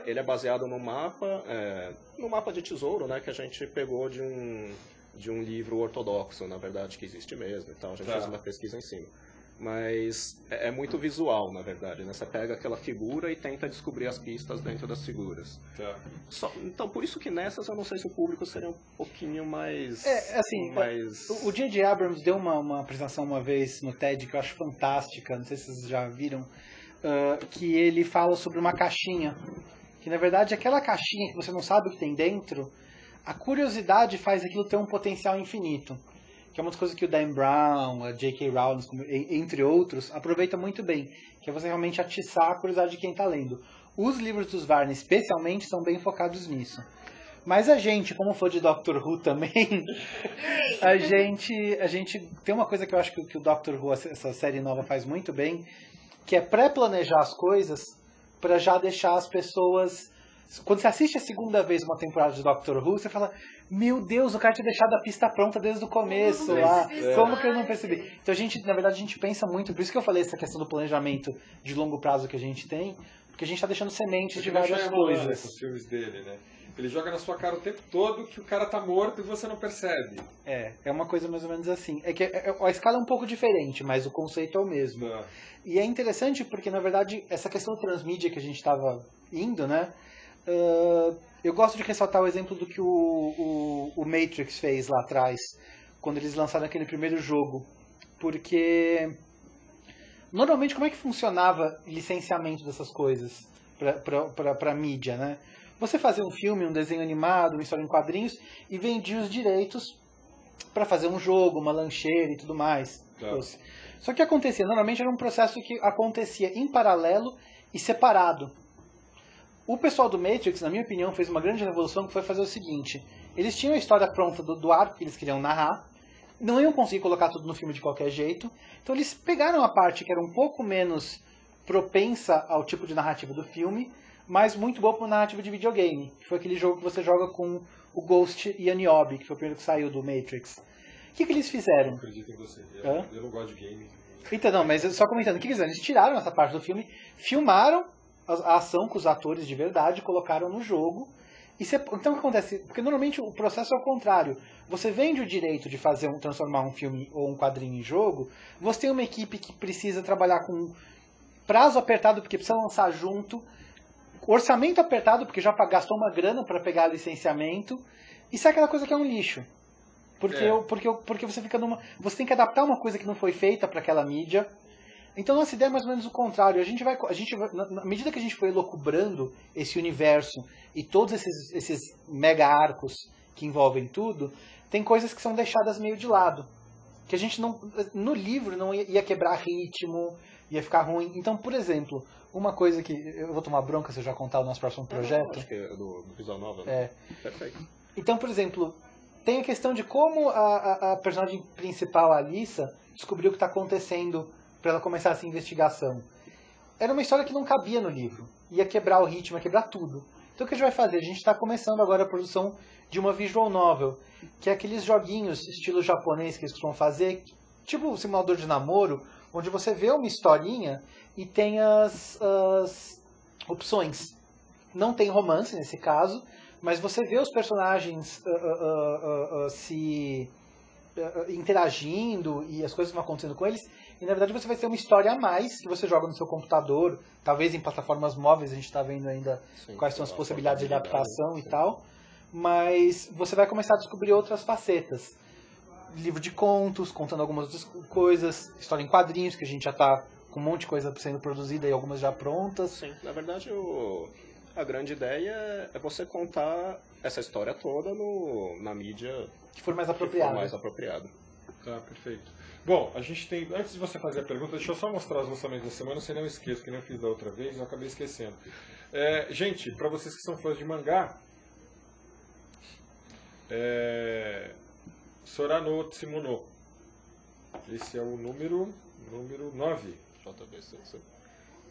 E: ele é baseado no mapa de tesouro, né, que a gente pegou de um livro ortodoxo, na verdade, que existe mesmo. Então, a gente fez uma pesquisa em cima. Mas é muito visual, na verdade, né? Você pega aquela figura e tenta descobrir as pistas dentro das figuras. Então, por isso que nessas eu não sei se o público seria um pouquinho mais...
D: O J.J. Abrams deu uma apresentação uma vez no TED que eu acho fantástica, não sei se vocês já viram, que ele fala sobre uma caixinha, que na verdade aquela caixinha que você não sabe o que tem dentro, a curiosidade faz aquilo ter um potencial infinito. Que é uma das coisas que o Dan Brown, a J.K. Rowling, entre outros, aproveita muito bem, que é você realmente atiçar a curiosidade de quem está lendo. Os livros dos Varney, especialmente, são bem focados nisso. Mas a gente, como for de Doctor Who também, a gente tem uma coisa que eu acho que o Doctor Who, essa série nova, faz muito bem, que é pré-planejar as coisas para já deixar as pessoas... Quando você assiste a segunda vez uma temporada de Doctor Who, você fala, meu Deus, o cara tinha deixado a pista pronta desde o começo lá. Como que eu não percebi? Então, na verdade, a gente pensa muito, por isso que eu falei essa questão do planejamento de longo prazo que a gente tem, porque a gente está deixando sementes de várias coisas.
A: Os filmes dele, né? Ele joga na sua cara o tempo todo que o cara tá morto e você não percebe.
D: É uma coisa mais ou menos assim. É que a escala é um pouco diferente, mas o conceito é o mesmo. E é interessante porque, na verdade, essa questão transmídia que a gente estava indo, né? Eu gosto de ressaltar o exemplo do que o Matrix fez lá atrás, quando eles lançaram aquele primeiro jogo. Porque, normalmente, como é que funcionava o licenciamento dessas coisas para mídia, né? Você fazia um filme, um desenho animado, uma história em quadrinhos, e vendia os direitos para fazer um jogo, uma lancheira e tudo mais. Só que acontecia, normalmente era um processo que acontecia em paralelo e separado. O pessoal do Matrix, na minha opinião, fez uma grande revolução que foi fazer o seguinte. Eles tinham a história pronta do arco que eles queriam narrar. Não iam conseguir colocar tudo no filme de qualquer jeito. Então eles pegaram a parte que era um pouco menos propensa ao tipo de narrativa do filme, mas muito boa para uma narrativa de videogame. Que foi aquele jogo que você joga com o Ghost e a Niobe, que foi o primeiro que saiu do Matrix. O que eles fizeram?
A: Eu acredito em você. Eu não gosto de game.
D: Então, não, mas só comentando. O que eles fizeram? Eles tiraram essa parte do filme, filmaram a ação com os atores de verdade, colocaram no jogo. Então o que acontece? Porque normalmente o processo é o contrário. Você vende o direito de transformar um filme ou um quadrinho em jogo, você tem uma equipe que precisa trabalhar com prazo apertado, porque precisa lançar junto, orçamento apertado, porque já gastou uma grana para pegar licenciamento, e sai aquela coisa que é um lixo. Porque você fica você tem que adaptar uma coisa que não foi feita para aquela mídia. Então nossa ideia é mais ou menos o contrário. Na medida que a gente foi elucubrando esse universo e todos esses mega arcos que envolvem tudo, tem coisas que são deixadas meio de lado. Que a gente no livro não ia quebrar ritmo, ia ficar ruim. Então, por exemplo, uma coisa que eu vou tomar bronca se eu já contar o nosso próximo projeto.
E: Acho que é do Visual Novel, né? Perfeito.
D: Então, por exemplo, tem a questão de como a personagem principal, a Alyssa, descobriu o que está acontecendo para ela começar essa investigação. Era uma história que não cabia no livro. Ia quebrar o ritmo, ia quebrar tudo. Então o que a gente vai fazer? A gente está começando agora a produção de uma visual novel, que é aqueles joguinhos estilo japonês que eles costumam fazer, tipo um simulador de namoro, onde você vê uma historinha e tem as opções. Não tem romance nesse caso, mas você vê os personagens se interagindo e as coisas vão acontecendo com eles. E na verdade você vai ter uma história a mais que você joga no seu computador, talvez em plataformas móveis, a gente está vendo ainda quais são as possibilidades de adaptação e tal, mas você vai começar a descobrir outras facetas. livro de contos, contando algumas outras coisas, história em quadrinhos, que a gente já tá com um monte de coisa sendo produzida e algumas já prontas.
E: Sim, na verdade a grande ideia é você contar essa história toda na mídia
D: que for mais
E: apropriada.
A: Tá, perfeito. Bom, a gente tem, antes de você fazer a pergunta, deixa eu só mostrar os lançamentos da semana, se não esqueço, que nem eu fiz da outra vez, eu acabei esquecendo. Gente, para vocês que são fãs de mangá, Sorano Tsumono. Esse é o número 9.
E: JBC.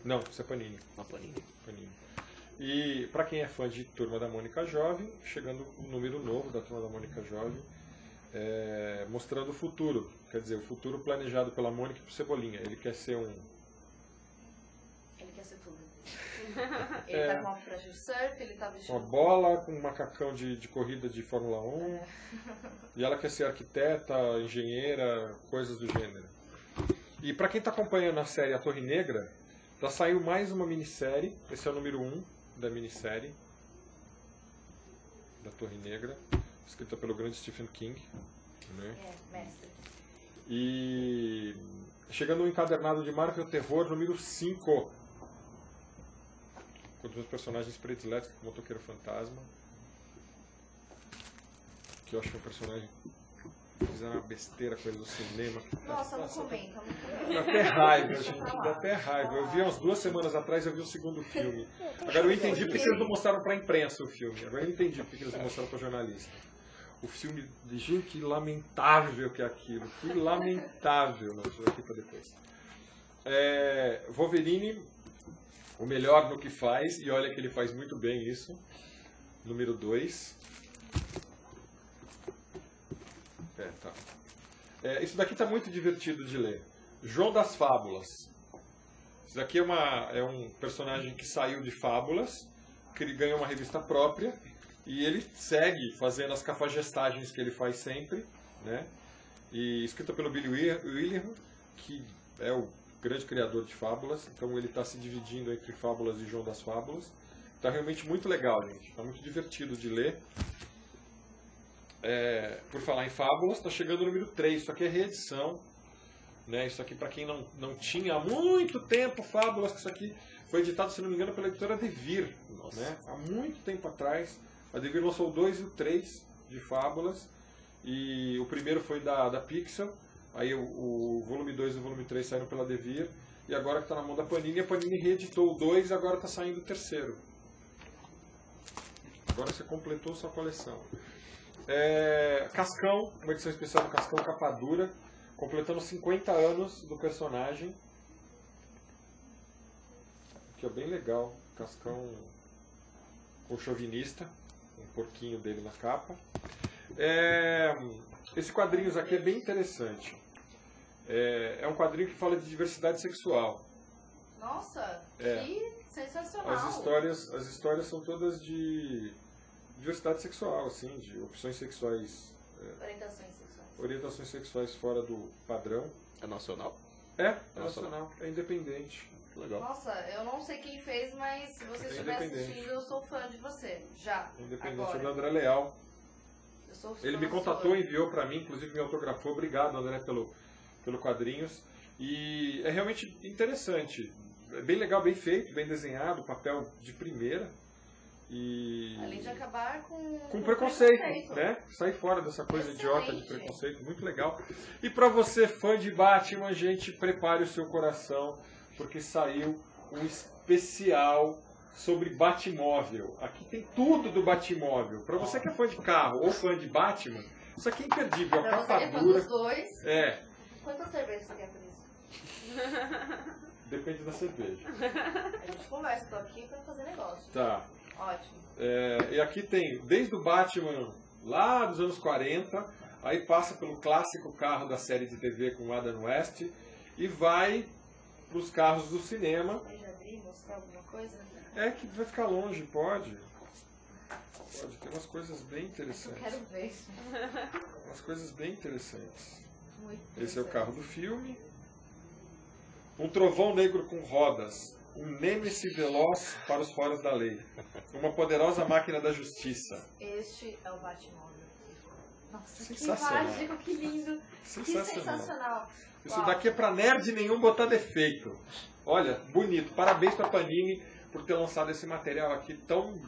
A: Não, isso é Panini.
E: Panini.
A: E para quem é fã de Turma da Mônica Jovem, chegando o número novo da Turma da Mônica Jovem, mostrando o futuro. Quer dizer, o futuro planejado pela Mônica e pro Cebolinha. Ele quer ser um...
B: Ele quer ser tudo. Ele tá com uma prancha de surf, ele tá vestindo...
A: Uma bola com um macacão de corrida de Fórmula 1. E ela quer ser arquiteta, engenheira, coisas do gênero. E para quem está acompanhando a série A Torre Negra, já saiu mais uma minissérie. Esse é o número 1 da minissérie da Torre Negra, escrita pelo grande Stephen King, né?
B: Mestre.
A: E chegando no encadernado de Marvel Terror número 5, com os meus personagens prediletos, como o Motoqueiro Fantasma, que eu acho que é um personagem que fizeram uma besteira com ele no cinema.
B: Nossa, não comenta.
A: Dá até raiva, gente, dá até raiva. Eu vi umas 2 semanas atrás, eu vi o segundo filme. Agora eu entendi porque eles não mostraram pra imprensa o filme. Agora eu entendi porque eles não mostraram pra jornalista. O filme, gente, que lamentável que é aquilo. Que lamentável. Não, isso aqui pra depois. Wolverine, o melhor no que faz, e olha que ele faz muito bem isso. Número 2. Tá. Isso daqui está muito divertido de ler. João das Fábulas. Isso daqui é um personagem que saiu de Fábulas, que ele ganhou uma revista própria, e ele segue fazendo as cafagestagens que ele faz sempre, né? E escrita pelo Billy William, que é o grande criador de Fábulas. Então ele está se dividindo entre Fábulas e João das Fábulas. Está realmente muito legal, gente. Está muito divertido de ler. Por falar em Fábulas, está chegando o número 3. Isso aqui é reedição, né? Isso aqui, para quem não tinha há muito tempo Fábulas, que isso aqui foi editado, se não me engano, pela editora Devir, né? Há muito tempo atrás. A Devir lançou o 2 e o 3 de Fábulas, e o primeiro foi da Pixel, aí o volume 2 e o volume 3 saíram pela Devir, e agora que está na mão da Panini, a Panini reeditou o 2 e agora está saindo o terceiro. Agora você completou sua coleção. Cascão, uma edição especial do Cascão capa dura, completando 50 anos do personagem. Aqui é bem legal, Cascão com chauvinista, um porquinho dele na capa. Esse quadrinhos aqui é bem interessante. É um quadrinho que fala de diversidade sexual.
B: Nossa, que sensacional!
A: As histórias são todas de diversidade sexual, assim, de opções sexuais. Orientações sexuais fora do padrão.
E: É nacional?
A: É nacional. É independente.
E: Legal.
B: Nossa, eu não sei quem fez, mas se você estiver assistindo, eu sou fã de você. Já.
A: Independente.
B: Agora.
A: É do André Leal.
B: Eu sou fã.
A: Ele me contatou, enviou pra mim, inclusive me autografou. Obrigado, André, pelo quadrinhos. E é realmente interessante. É bem legal, bem feito, bem desenhado, papel de primeira. E... além de
B: acabar com
A: preconceito, né? Sair fora dessa coisa idiota de preconceito, muito legal. E pra você, fã de Batman, gente, prepare o seu coração, porque saiu um especial sobre Batmóvel. Aqui tem tudo do Batmóvel. Pra você que é fã de carro ou fã de Batman, isso aqui é imperdível.
B: Pra você que é fã dos dois. Quantas cervejas você quer por isso?
A: Depende da cerveja.
B: A gente conversa, tô aqui pra fazer negócio.
A: Tá.
B: Ótimo.
A: E aqui tem, desde o Batman lá dos anos 40, aí passa pelo clássico carro da série de TV com Adam West e vai para os carros do cinema.
B: Pode abrir, mostrar alguma coisa?
A: Que vai ficar longe, pode. Pode, tem umas coisas bem interessantes.
B: Eu quero ver isso.
A: Umas coisas bem interessantes.
B: Muito
A: Esse é o carro do filme. Um trovão negro com rodas. Um nêmesis veloz para os foras da lei. Uma poderosa máquina da justiça.
B: Este é o Batmóvel. Nossa, que mágico, que lindo. Que sensacional.
A: Isso daqui é pra nerd nenhum botar defeito. Olha, bonito. Parabéns pra Panini por ter lançado esse material aqui tão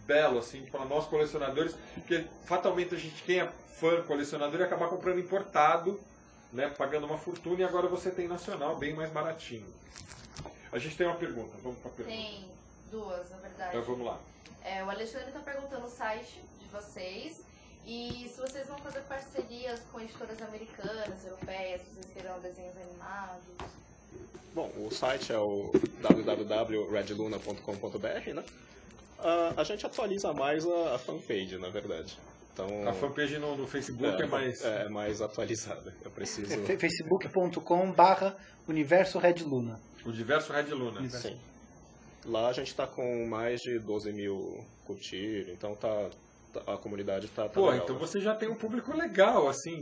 A: belo, assim, para nós colecionadores, porque fatalmente a gente, quem é fã colecionador, ia acabar comprando importado, né, pagando uma fortuna, e agora você tem nacional, bem mais baratinho. A gente tem uma pergunta, vamos para a pergunta.
B: Tem duas, na verdade.
A: Então vamos lá.
B: O Alexandre está perguntando o site de vocês, e se vocês vão fazer parcerias com editoras americanas, europeias, se vocês queiram desenhos animados.
E: Bom, o site é o www.redluna.com.br, né? A gente atualiza mais a fanpage, na verdade. Então,
A: a fanpage no Facebook é mais
E: atualizada. Eu preciso...
D: facebook.com/Universo Red Luna.
A: Universo Red Luna.
E: Sim. Lá a gente está com mais de 12 mil curtidas, então a comunidade tá
A: Pô,
E: legal,
A: então
E: né?
A: você já tem um público legal, assim,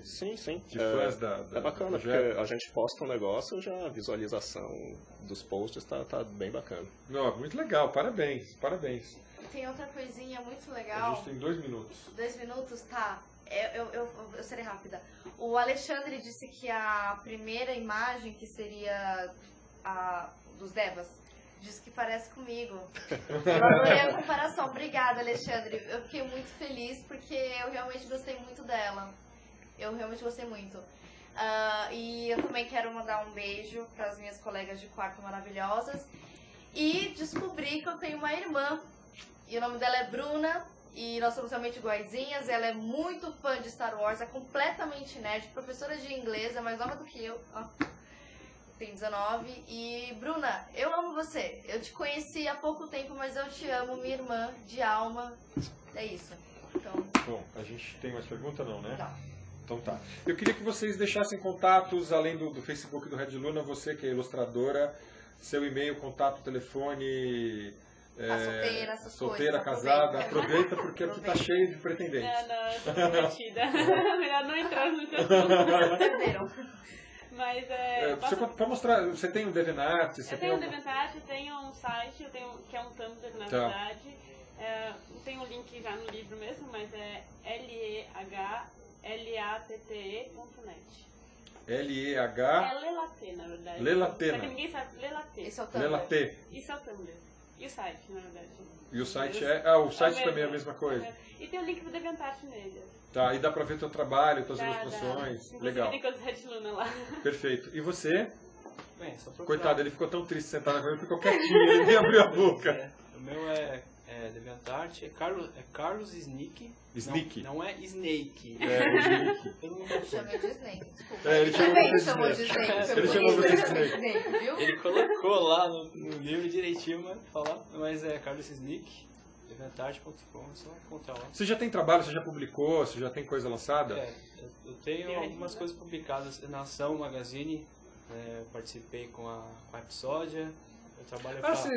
E: Sim.
A: de fãs
E: é bacana, porque a gente posta um negócio, já a visualização dos posts tá bem bacana.
A: Não, muito legal, parabéns.
B: Tem outra coisinha muito legal.
A: A gente tem 2 minutos.
B: 2 minutos? Tá. Eu serei rápida. O Alexandre disse que a primeira imagem, que seria a dos Devas, disse que parece comigo. Eu adorei a comparação. Obrigada, Alexandre. Eu fiquei muito feliz porque eu realmente gostei muito dela. Eu realmente gostei muito. E eu também quero mandar um beijo para as minhas colegas de quarto maravilhosas. E descobri que eu tenho uma irmã. E o nome dela é Bruna. E nós somos realmente iguaizinhas. Ela é muito fã de Star Wars. É completamente nerd. Professora de inglês. É mais nova do que eu. Tem 19. E Bruna, eu amo você. Eu te conheci há pouco tempo, mas eu te amo, minha irmã de alma. É isso. Então...
A: Bom, a gente tem mais pergunta não, né?
B: Não.
A: Então tá. Eu queria que vocês deixassem contatos, além do Facebook do Red Luna, você que é ilustradora, seu e-mail, contato, telefone...
B: solteira,
A: casada. Aproveita porque aqui tá cheio de pretendentes.
C: Não, eu tô prometida. Melhor não entrar nesse assunto.
B: Perderam.
C: Mas
A: pra mostrar, você tem um DeviantArt?
C: Eu tenho um DeviantArt, tenho um site, que é um Tumblr, na verdade. Não tem um link já no livro mesmo, mas é lehlatte.net.
A: L-E-H...
C: É Lelatê, na verdade.
A: Lelatê,
C: Só que ninguém sabe. Lelatê.
B: Isso é o Tumblr.
A: Lelatê.
C: Isso é o Tumblr. E o site, na verdade.
A: E o site o site também é a mesma coisa.
C: E tem o link pro DeviantArt nele.
A: Tá, e dá pra ver teu trabalho, tuas ilustrações. Legal.
C: Tem coisas Red Luna lá.
A: Perfeito. E você?
F: Bem, só procurar.
A: Coitado, ele ficou tão triste sentado na ficou quietinho, ele nem abriu a boca.
F: O meu é DeviantArt, é Carlos Sneak.
A: Sneak?
F: Não é Snake.
A: É, Snake.
B: Eu chamei de Snake, desculpa.
A: Ele chamou
B: de Snake.
A: Ele chamou você de Snake.
B: Viu?
F: Ele colocou lá no livro direitinho, mas é Carlos Sneak, DeviantArt.com, é só encontrar lá.
A: Você já tem trabalho, você já publicou, você já tem coisa lançada?
F: Eu tenho algumas coisas publicadas na Ação Magazine, eu participei com a Episódia.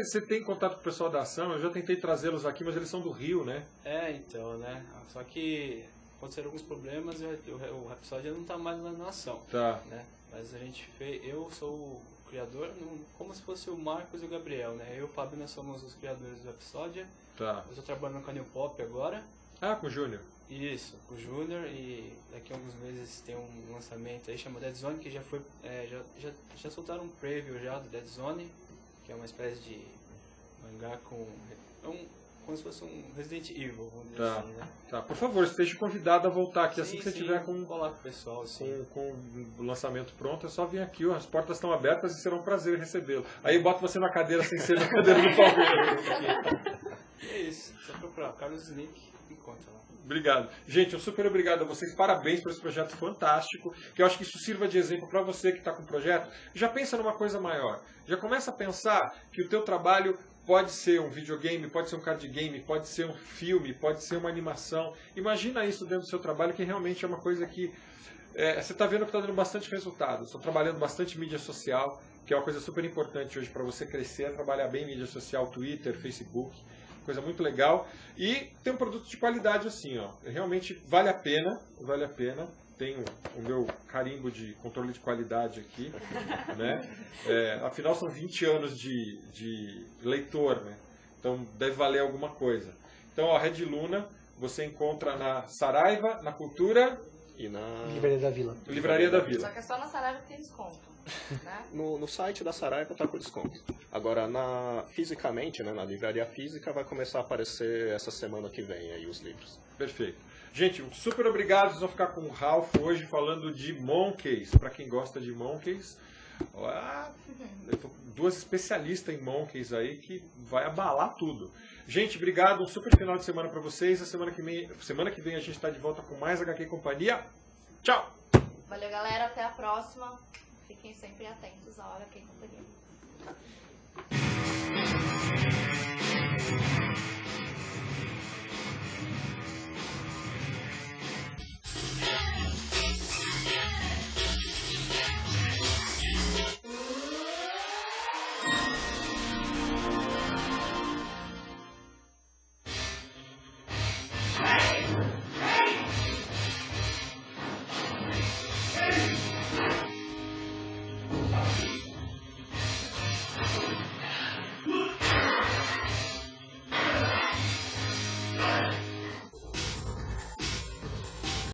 A: Você tem contato com o pessoal da Ação? Eu já tentei trazê-los aqui, mas eles são do Rio, né?
F: Então, né? Só que aconteceram alguns problemas e o Rhapsody não está mais na Ação.
A: Tá.
F: Né? Mas a gente fez... Eu sou o criador, como se fosse o Marcos e o Gabriel, né? Eu e o Fábio, nós somos os criadores do Rhapsody.
A: Tá.
F: Eu estou trabalhando com a New Pop agora.
A: Com o Júnior.
F: Isso, com o Júnior, e daqui a alguns meses tem um lançamento aí, chama Dead Zone, que já foi... já soltaram um preview já do Dead Zone, que é uma espécie de mangá como se fosse um Resident Evil, vamos dizer assim, né?
A: Tá, por favor, esteja convidado a voltar aqui assim que você tiver com
F: o pessoal,
A: com o lançamento pronto, é só vir aqui, as portas estão abertas e será um prazer recebê-lo. Aí bota você na cadeira sem ser na cadeira do Palmeiras.
F: É isso, só procurar Carlos Sneak, encontra lá.
A: Obrigado. Gente, um super obrigado a vocês. Parabéns por esse projeto fantástico. Que eu acho que isso sirva de exemplo para você que está com o projeto. Já pensa numa coisa maior. Já começa a pensar que o teu trabalho pode ser um videogame, pode ser um card game, pode ser um filme, pode ser uma animação. Imagina isso dentro do seu trabalho, que realmente é uma coisa que... você está vendo que está dando bastante resultado. Estou trabalhando bastante mídia social, que é uma coisa super importante hoje para você crescer, trabalhar bem mídia social, Twitter, Facebook... Coisa muito legal. E tem um produto de qualidade assim, ó. Realmente vale a pena. Tenho o meu carimbo de controle de qualidade aqui, né? Afinal, são 20 anos de leitor, né? Então, deve valer alguma coisa. Então, a Red Luna, você encontra na Saraiva, na Cultura
E: e na
D: Livraria da Vila.
A: Livraria da Vila.
B: Só que é só na Saraiva que tem desconto, né?
E: No site da Saraiva está com desconto. Agora, fisicamente, né, na livraria física, vai começar a aparecer essa semana que vem aí os livros.
A: Perfeito. Gente, super obrigado. Vocês vão ficar com o Ralph hoje falando de Monkeys. Para quem gosta de Monkeys, eu tô com 2 especialistas em Monkeys aí que vai abalar tudo. Gente, obrigado. Um super final de semana para vocês. A semana que vem a gente está de volta com mais HQ Companhia. Tchau!
B: Valeu, galera. Até a próxima. Fiquem sempre atentos à HQ Companhia.